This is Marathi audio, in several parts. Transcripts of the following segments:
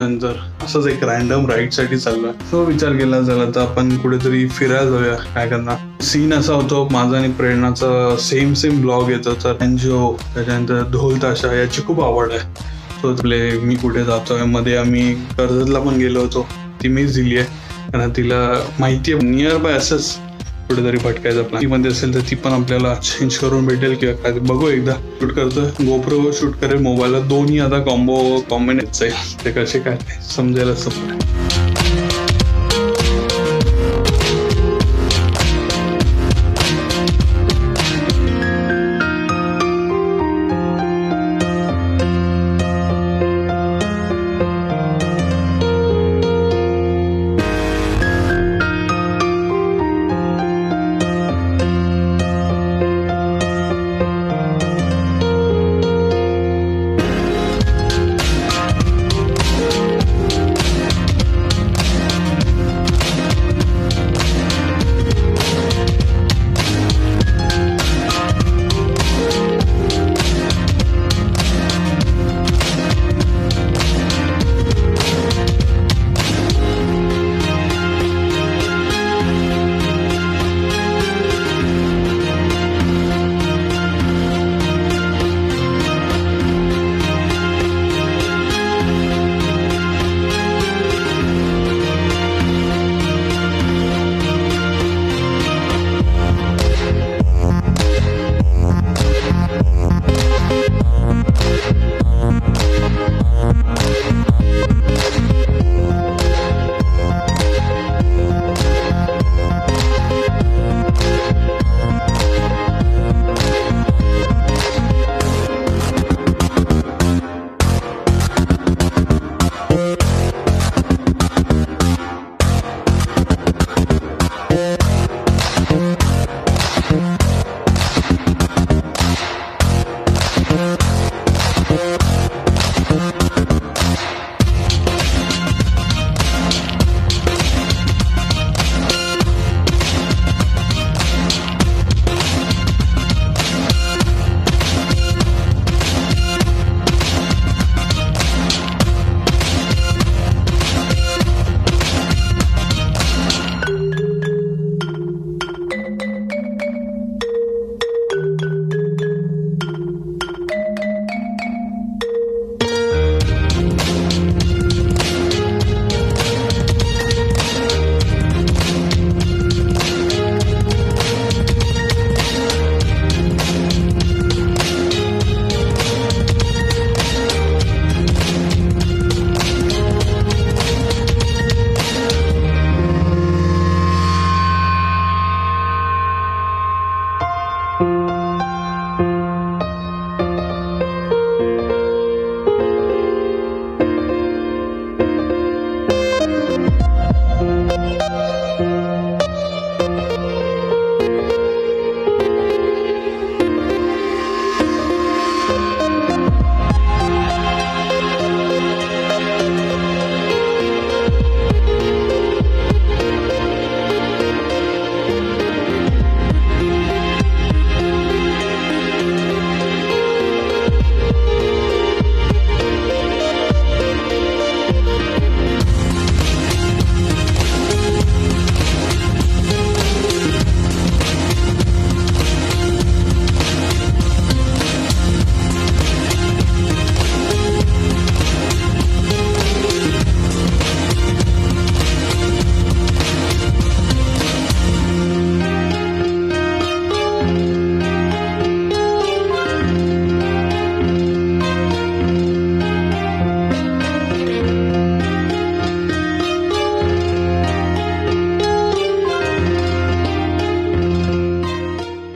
नंतर असंच एक रॅन्डम राईडसाठी चाललोय. तो विचार केला चला तर आपण कुठेतरी फिरायला जाऊया. काय करणार. सीन असा होतो माझा आणि प्रेरणाचा सेम ब्लॉग येतो. तर एनजीओ त्याच्यानंतर ढोल ताशा याची खूप आवड आहे. तो मी कुठे जातोय. मध्ये आम्ही कर्जतला पण गेलो होतो. ती मीच दिली आहे कारण तिला माहिती आहे नियर बाय असंच कुठेतरी भटकायचा प्लॅन. ती मध्ये असेल तर ती पण आपल्याला चेंज करून भेटेल किंवा काय बघू. एकदा शूट करतोय. गोप्रो शूट करेल मोबाईलला. दोन्ही आता कॉम्बिनेट आहे. ते कसे काय समजेल असं.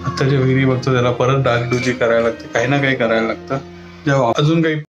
आत्ताच्या विहिरी बघतो त्याला परत डागडुजी करायला लागते. काही ना काही करायला लागतं. जेव्हा अजून काही